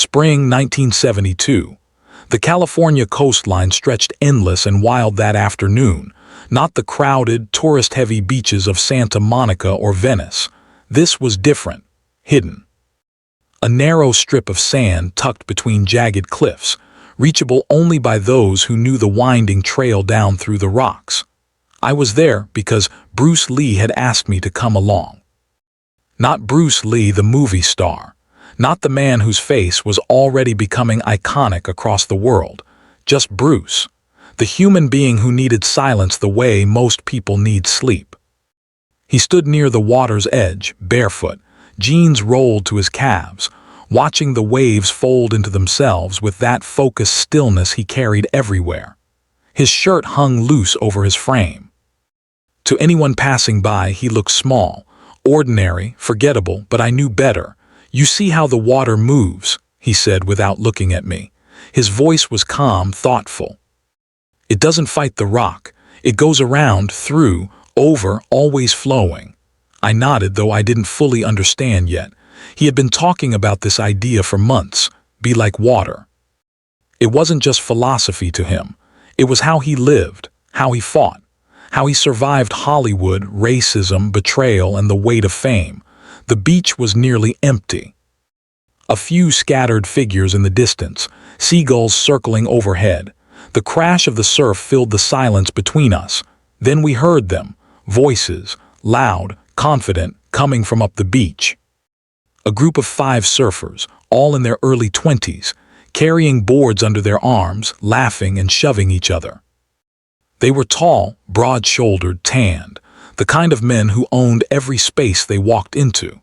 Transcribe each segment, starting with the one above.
Spring 1972. The California coastline stretched endless and wild that afternoon, not the crowded, tourist-heavy beaches of Santa Monica or Venice. This was different, hidden. A narrow strip of sand tucked between jagged cliffs, reachable only by those who knew the winding trail down through the rocks. I was there because Bruce Lee had asked me to come along. Not Bruce Lee, the movie star. Not the man whose face was already becoming iconic across the world. Just Bruce, the human being who needed silence the way most people need sleep. He stood near the water's edge, barefoot, jeans rolled to his calves, watching the waves fold into themselves with that focused stillness he carried everywhere. His shirt hung loose over his frame. To anyone passing by, he looked small, ordinary, forgettable, but I knew better. "You see how the water moves," he said without looking at me. His voice was calm, thoughtful. "It doesn't fight the rock. It goes around, through, over, always flowing." I nodded, though I didn't fully understand yet. He had been talking about this idea for months, be like water. It wasn't just philosophy to him. It was how he lived, how he fought, how he survived Hollywood, racism, betrayal, and the weight of fame. The beach was nearly empty. A few scattered figures in the distance, seagulls circling overhead. The crash of the surf filled the silence between us. Then we heard them, voices, loud, confident, coming from up the beach. A group of 5 surfers, all in their early 20s, carrying boards under their arms, laughing and shoving each other. They were tall, broad-shouldered, tanned, the kind of men who owned every space they walked into.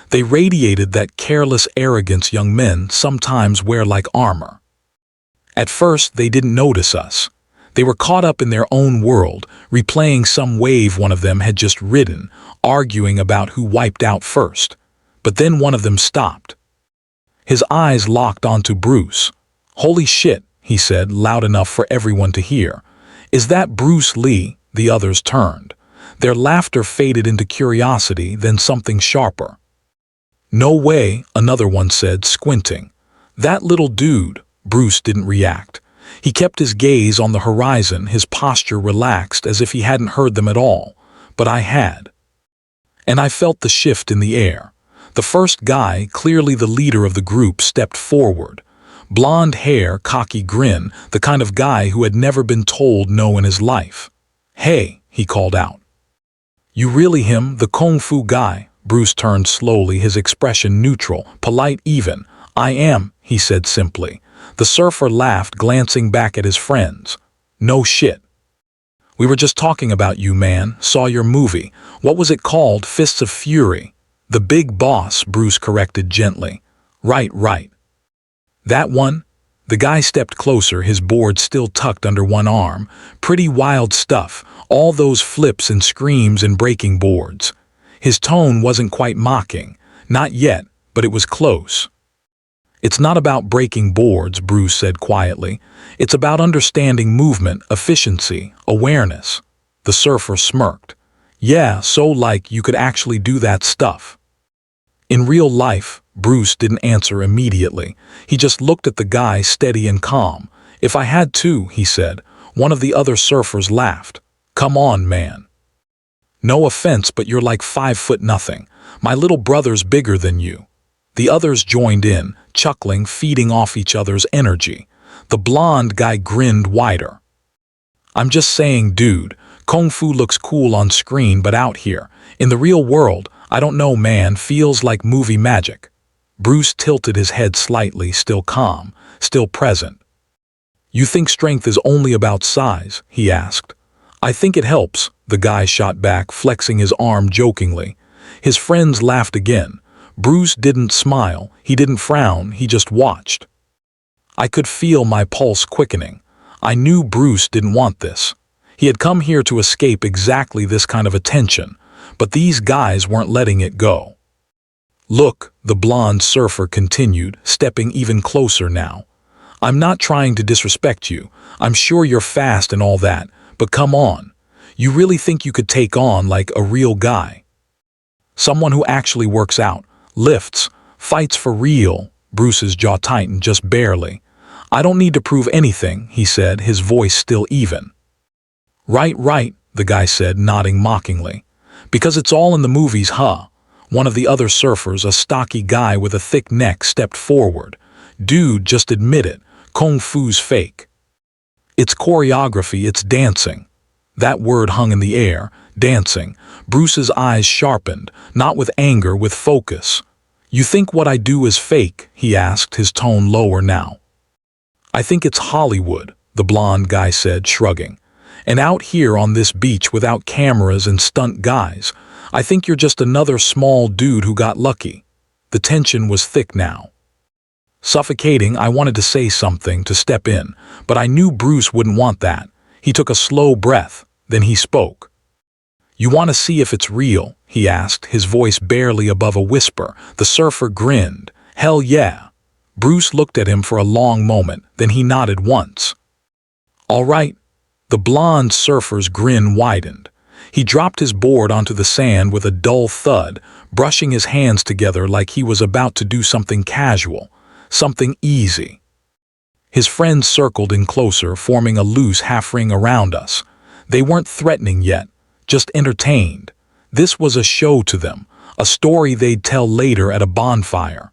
They radiated that careless arrogance young men sometimes wear like armor. At first, they didn't notice us. They were caught up in their own world, replaying some wave one of them had just ridden, arguing about who wiped out first. But then one of them stopped. His eyes locked onto Bruce. "Holy shit," he said, loud enough for everyone to hear. "Is that Bruce Lee?" The others turned. Their laughter faded into curiosity, then something sharper. "No way," another one said, squinting. "That little dude." Bruce didn't react. He kept his gaze on the horizon, his posture relaxed as if he hadn't heard them at all. But I had. And I felt the shift in the air. The first guy, clearly the leader of the group, stepped forward. Blonde hair, cocky grin, the kind of guy who had never been told no in his life. "Hey," he called out. "You really him, the Kung Fu guy?" Bruce turned slowly, his expression neutral, polite even. "I am," he said simply. The surfer laughed, glancing back at his friends. "No shit. We were just talking about you, man. Saw your movie. What was it called? Fists of Fury." "The Big Boss," Bruce corrected gently. Right. "That one?" The guy stepped closer, his board still tucked under one arm. "Pretty wild stuff. All those flips and screams and breaking boards." His tone wasn't quite mocking. Not yet, but it was close. "It's not about breaking boards," Bruce said quietly. "It's about understanding movement, efficiency, awareness." The surfer smirked. "Yeah, so like you could actually do that stuff." "In real life," Bruce didn't answer immediately. He just looked at the guy, steady and calm. "If I had to," he said. One of the other surfers laughed. "Come on, man. No offense, but you're like 5'0". My little brother's bigger than you." The others joined in, chuckling, feeding off each other's energy. The blonde guy grinned wider. "I'm just saying, dude, Kung Fu looks cool on screen, but out here, in the real world, I don't know, man, feels like movie magic." Bruce tilted his head slightly, still calm, still present. "You think strength is only about size?" he asked. "I think it helps," the guy shot back, flexing his arm jokingly. His friends laughed again. Bruce didn't smile, he didn't frown, he just watched. I could feel my pulse quickening. I knew Bruce didn't want this. He had come here to escape exactly this kind of attention, but these guys weren't letting it go. "Look," the blonde surfer continued, stepping even closer now. "I'm not trying to disrespect you. I'm sure you're fast and all that, but come on. You really think you could take on like a real guy? Someone who actually works out, lifts, fights for real?" Bruce's jaw tightened just barely. I don't need to prove anything, he said, his voice still even. Right, the guy said, nodding mockingly. Because it's all in the movies, huh? One of the other surfers, a stocky guy with a thick neck, stepped forward. Dude, just admit it. Kung Fu's fake. It's choreography, it's dancing. That word hung in the air, dancing. Bruce's eyes sharpened, not with anger, with focus. You think what I do is fake? He asked, his tone lower now. I think it's Hollywood, the blonde guy said, shrugging. And out here on this beach without cameras and stunt guys, I think you're just another small dude who got lucky. The tension was thick now. Suffocating, I wanted to say something, to step in, but I knew Bruce wouldn't want that. He took a slow breath, then he spoke. You want to see if it's real? He asked, his voice barely above a whisper. The surfer grinned. Hell yeah. Bruce looked at him for a long moment, then he nodded once. All right. The blonde surfer's grin widened. He dropped his board onto the sand with a dull thud, brushing his hands together like he was about to do something casual, something easy. His friends circled in closer, forming a loose half-ring around us. They weren't threatening yet, just entertained. This was a show to them, a story they'd tell later at a bonfire.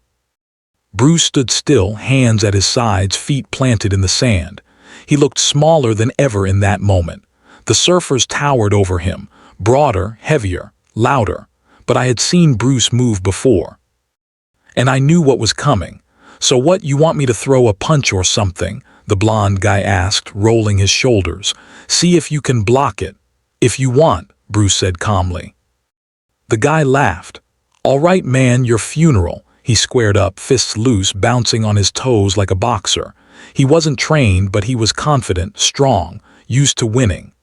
Bruce stood still, hands at his sides, feet planted in the sand. He looked smaller than ever in that moment. The surfers towered over him, broader, heavier, louder. But I had seen Bruce move before. And I knew what was coming. So what, you want me to throw a punch or something? The blonde guy asked, rolling his shoulders. See if you can block it. If you want, Bruce said calmly. The guy laughed. All right, man, your funeral. He squared up, fists loose, bouncing on his toes like a boxer. He wasn't trained, but he was confident, strong, used to winning.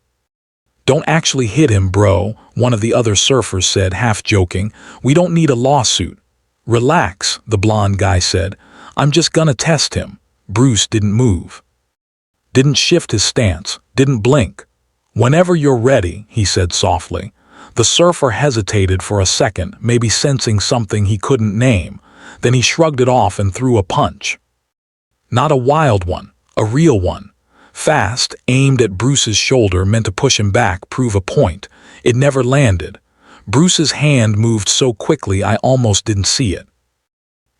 Don't actually hit him, bro, one of the other surfers said, half joking. We don't need a lawsuit. Relax, the blonde guy said. I'm just gonna test him. Bruce didn't move. Didn't shift his stance, didn't blink. Whenever you're ready, he said softly. The surfer hesitated for a second, maybe sensing something he couldn't name. Then he shrugged it off and threw a punch. Not a wild one, a real one. Fast, aimed at Bruce's shoulder, meant to push him back, prove a point. It never landed. Bruce's hand moved so quickly I almost didn't see it.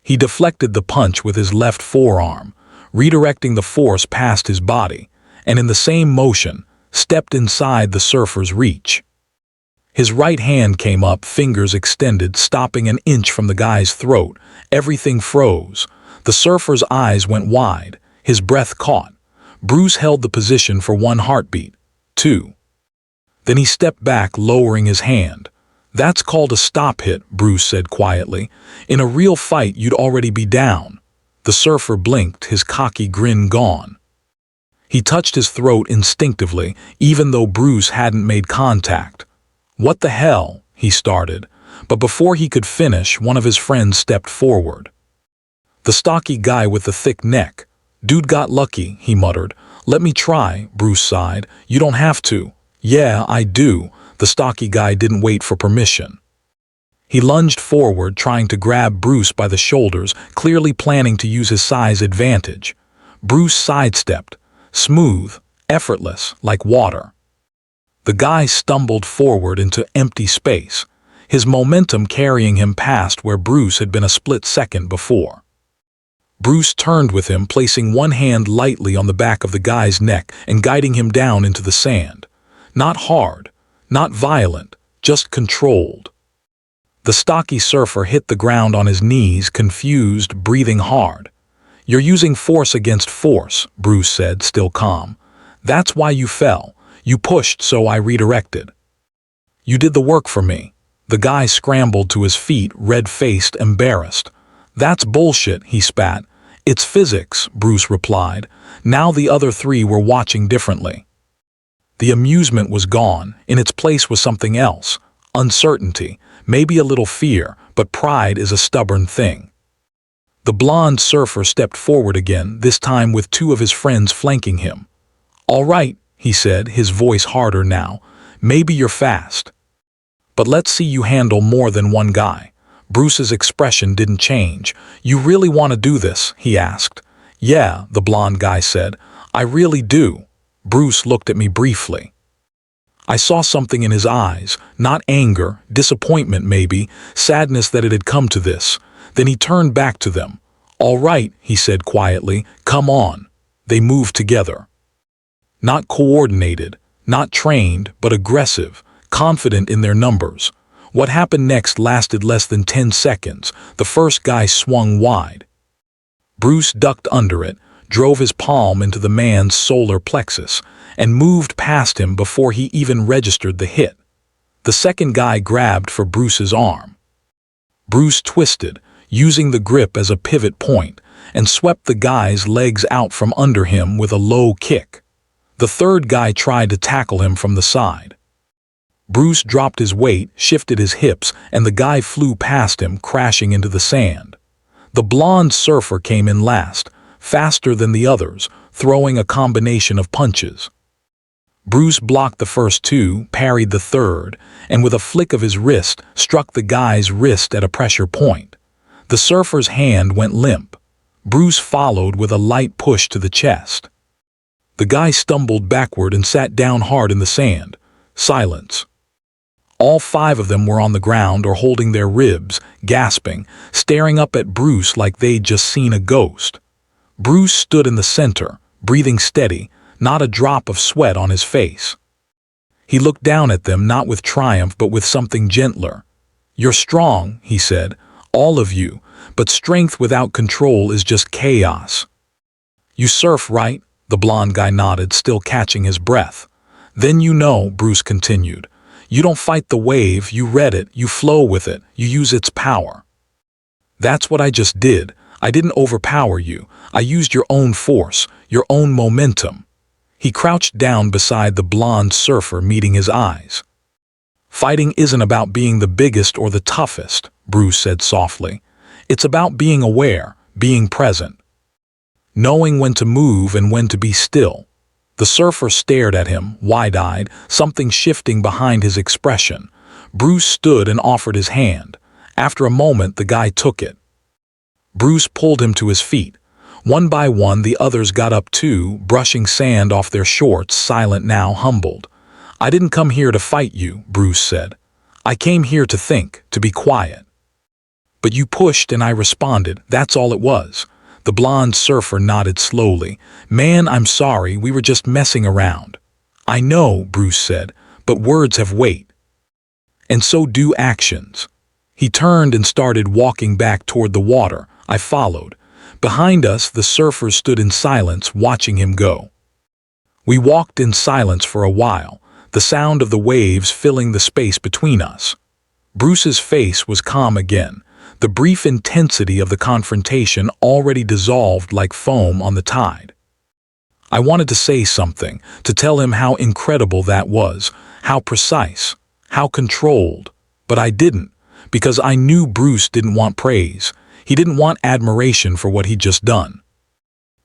He deflected the punch with his left forearm, redirecting the force past his body, and in the same motion, stepped inside the surfer's reach. His right hand came up, fingers extended, stopping an inch from the guy's throat. Everything froze. The surfer's eyes went wide, his breath caught. Bruce held the position for 1 heartbeat, 2. Then he stepped back, lowering his hand. That's called a stop hit, Bruce said quietly. In a real fight, you'd already be down. The surfer blinked, his cocky grin gone. He touched his throat instinctively, even though Bruce hadn't made contact. What the hell? He started, but before he could finish, one of his friends stepped forward. The stocky guy with the thick neck. Dude got lucky, he muttered. Let me try, Bruce sighed. You don't have to. Yeah, I do. The stocky guy didn't wait for permission. He lunged forward, trying to grab Bruce by the shoulders, clearly planning to use his size advantage. Bruce sidestepped, smooth, effortless, like water. The guy stumbled forward into empty space, his momentum carrying him past where Bruce had been a split second before. Bruce turned with him, placing one hand lightly on the back of the guy's neck and guiding him down into the sand. Not hard, not violent, just controlled. The stocky surfer hit the ground on his knees, confused, breathing hard. You're using force against force, Bruce said, still calm. That's why you fell. You pushed, so I redirected. You did the work for me. The guy scrambled to his feet, red-faced, embarrassed. That's bullshit, he spat. It's physics, Bruce replied. Now the other 3 were watching differently. The amusement was gone. In its place was something else. Uncertainty, maybe a little fear, but pride is a stubborn thing. The blonde surfer stepped forward again, this time with 2 of his friends flanking him. All right, he said, his voice harder now. Maybe you're fast. But let's see you handle more than one guy. Bruce's expression didn't change. "You really want to do this?" he asked. "Yeah," the blonde guy said. "I really do." Bruce looked at me briefly. I saw something in his eyes, not anger, disappointment maybe, sadness that it had come to this. Then he turned back to them. "All right," he said quietly, "come on." They moved together. Not coordinated, not trained, but aggressive, confident in their numbers. What happened next lasted less than 10 seconds. The first guy swung wide. Bruce ducked under it, drove his palm into the man's solar plexus, and moved past him before he even registered the hit. The second guy grabbed for Bruce's arm. Bruce twisted, using the grip as a pivot point, and swept the guy's legs out from under him with a low kick. The third guy tried to tackle him from the side. Bruce dropped his weight, shifted his hips, and the guy flew past him, crashing into the sand. The blonde surfer came in last, faster than the others, throwing a combination of punches. Bruce blocked the first two, parried the third, and with a flick of his wrist, struck the guy's wrist at a pressure point. The surfer's hand went limp. Bruce followed with a light push to the chest. The guy stumbled backward and sat down hard in the sand. Silence. All 5 of them were on the ground or holding their ribs, gasping, staring up at Bruce like they'd just seen a ghost. Bruce stood in the center, breathing steady, not a drop of sweat on his face. He looked down at them not with triumph but with something gentler. "You're strong," he said, "all of you, but strength without control is just chaos." "You surf, right?" The blonde guy nodded, still catching his breath. "Then you know," Bruce continued. "You don't fight the wave, you read it, you flow with it, you use its power." "That's what I just did. I didn't overpower you. I used your own force, your own momentum." He crouched down beside the blonde surfer, meeting his eyes. "Fighting isn't about being the biggest or the toughest," Bruce said softly. "It's about being aware, being present. Knowing when to move and when to be still." The surfer stared at him, wide-eyed, something shifting behind his expression. Bruce stood and offered his hand. After a moment, the guy took it. Bruce pulled him to his feet. One by one, the others got up too, brushing sand off their shorts, silent now, humbled. "I didn't come here to fight you," Bruce said. "I came here to think, to be quiet." "But you pushed and I responded, that's all it was." The blonde surfer nodded slowly. "Man, I'm sorry, we were just messing around." "I know," Bruce said, "but words have weight. And so do actions." He turned and started walking back toward the water. I followed. Behind us, the surfers stood in silence, watching him go. We walked in silence for a while, the sound of the waves filling the space between us. Bruce's face was calm again. The brief intensity of the confrontation already dissolved like foam on the tide. I wanted to say something, to tell him how incredible that was, how precise, how controlled, but I didn't, because I knew Bruce didn't want praise. He didn't want admiration for what he'd just done.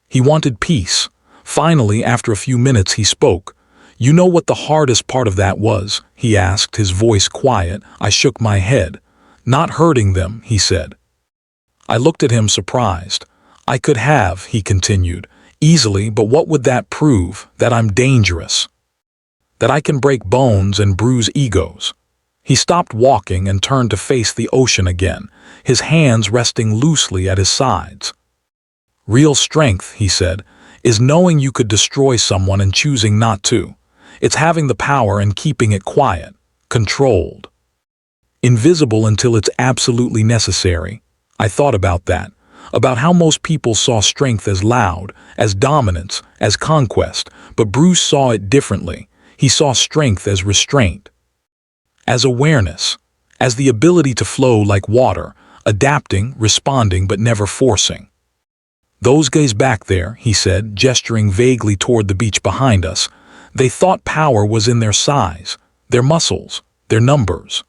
He wanted peace. Finally, after a few minutes, he spoke. "You know what the hardest part of that was?" he asked, his voice quiet. I shook my head. "Not hurting them," he said. I looked at him surprised. "I could have," he continued, "easily, but what would that prove? That I'm dangerous. That I can break bones and bruise egos." He stopped walking and turned to face the ocean again, his hands resting loosely at his sides. "Real strength," he said, "is knowing you could destroy someone and choosing not to. It's having the power and keeping it quiet, controlled. Invisible until it's absolutely necessary." I thought about that, about how most people saw strength as loud, as dominance, as conquest, but Bruce saw it differently. He saw strength as restraint, as awareness, as the ability to flow like water, adapting, responding, but never forcing. "Those guys back there," he said, gesturing vaguely toward the beach behind us, "they thought power was in their size, their muscles, their numbers.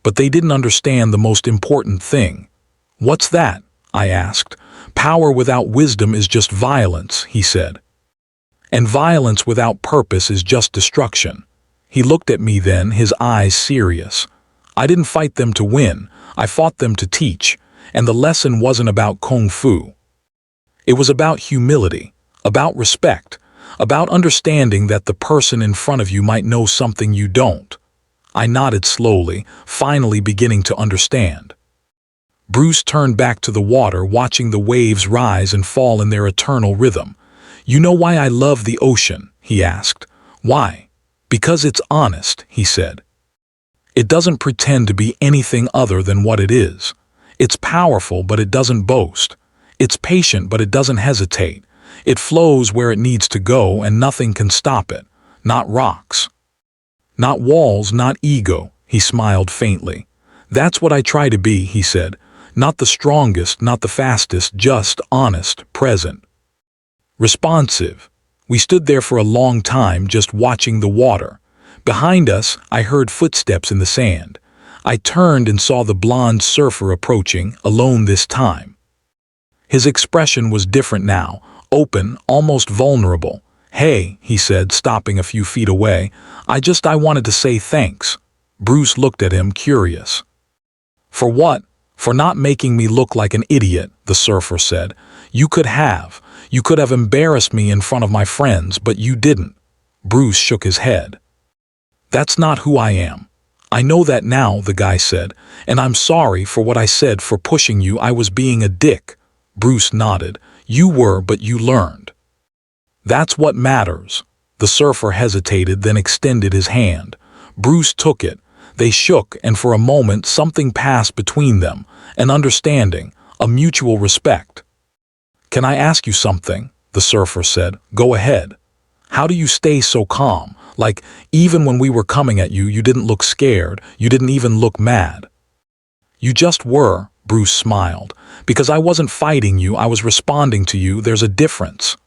But they didn't understand the most important thing." "What's that?" I asked. "Power without wisdom is just violence," he said. "And violence without purpose is just destruction." He looked at me then, his eyes serious. "I didn't fight them to win. I fought them to teach, and the lesson wasn't about kung fu. It was about humility, about respect, about understanding that the person in front of you might know something you don't. I nodded slowly, finally beginning to understand. Bruce turned back to the water, watching the waves rise and fall in their eternal rhythm. "You know why I love the ocean?" he asked. "Why?" "Because it's honest," he said. "It doesn't pretend to be anything other than what it is. It's powerful, but it doesn't boast. It's patient, but it doesn't hesitate. It flows where it needs to go, and nothing can stop it. Not rocks. Not walls, not ego." He smiled faintly. "That's what I try to be," he said. "Not the strongest, not the fastest, just honest, present. Responsive." We stood there for a long time, just watching the water. Behind us, I heard footsteps in the sand. I turned and saw the blonde surfer approaching, alone this time. His expression was different now, open, almost vulnerable. "Hey," he said, stopping a few feet away. I wanted to say thanks." Bruce looked at him, curious. "For what?" "For not making me look like an idiot," the surfer said. You could have embarrassed me in front of my friends, but you didn't." Bruce shook his head. "That's not who I am." "I know that now," the guy said, "and I'm sorry for what I said, for pushing you. I was being a dick." Bruce nodded. "You were, but you learned. That's what matters." The surfer hesitated, then extended his hand. Bruce took it. They shook, and for a moment something passed between them, an understanding, a mutual respect. "Can I ask you something?" the surfer said. "Go ahead." "How do you stay so calm? Like, even when we were coming at you, you didn't look scared, you didn't even look mad." "You just were," Bruce smiled. "Because I wasn't fighting you, I was responding to you. There's a difference."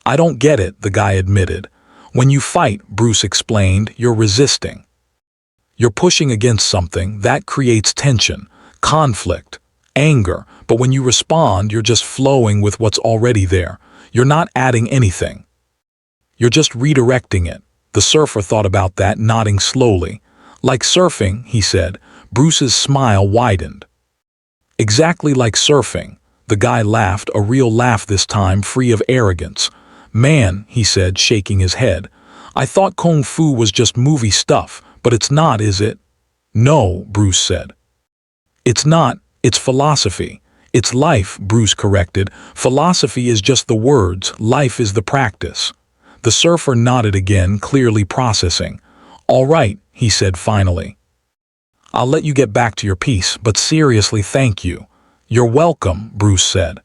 "I don't get it," the guy admitted. "When you fight," Bruce explained, "you're resisting. You're pushing against something. That creates tension, conflict, anger. But when you respond, you're just flowing with what's already there. You're not adding anything. You're just redirecting it." The surfer thought about that, nodding slowly. "Like surfing," he said. Bruce's smile widened. "Exactly like surfing." The guy laughed, a real laugh this time, free of arrogance. "Man," he said, shaking his head, "I thought kung fu was just movie stuff, but it's not, is it?" "No," Bruce said. "It's not, it's philosophy. It's life," Bruce corrected. "Philosophy is just the words, life is the practice." The surfer nodded again, clearly processing. "All right," he said finally. "I'll let you get back to your piece, but seriously, thank you." "You're welcome," Bruce said.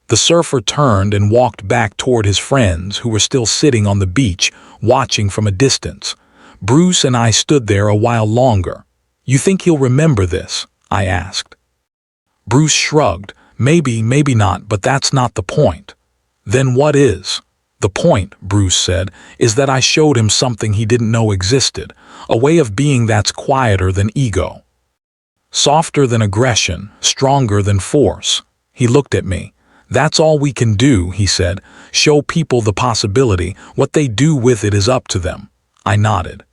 The surfer turned and walked back toward his friends, who were still sitting on the beach, watching from a distance. Bruce and I stood there a while longer. "You think he'll remember this?" I asked. Bruce shrugged. "Maybe, maybe not, but that's not the point." "Then what is?" "The point," Bruce said, "is that I showed him something he didn't know existed, a way of being that's quieter than ego. Softer than aggression, stronger than force." He looked at me. "That's all we can do," he said. "Show people the possibility. What they do with it is up to them." I nodded.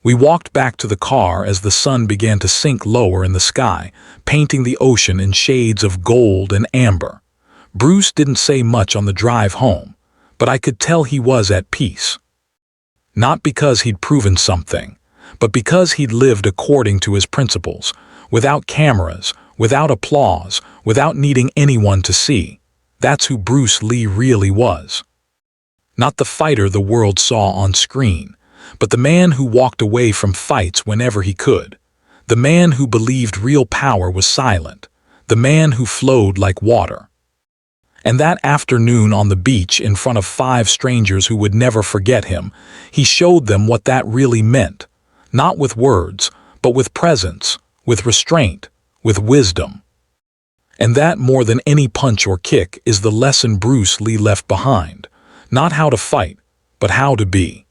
We walked back to the car as the sun began to sink lower in the sky, painting the ocean in shades of gold and amber. Bruce didn't say much on the drive home, but I could tell he was at peace. Not because he'd proven something, but because he'd lived according to his principles, without cameras, without applause, without needing anyone to see. That's who Bruce Lee really was. Not the fighter the world saw on screen, but the man who walked away from fights whenever he could. The man who believed real power was silent. The man who flowed like water. And that afternoon on the beach, in front of 5 strangers who would never forget him, he showed them what that really meant. Not with words, but with presence, with restraint, with wisdom. And that, more than any punch or kick, is the lesson Bruce Lee left behind. Not how to fight, but how to be.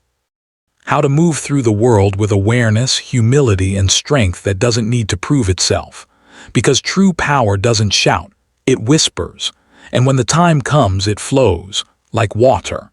How to move through the world with awareness, humility, and strength that doesn't need to prove itself. Because true power doesn't shout, it whispers. And when the time comes, it flows, like water.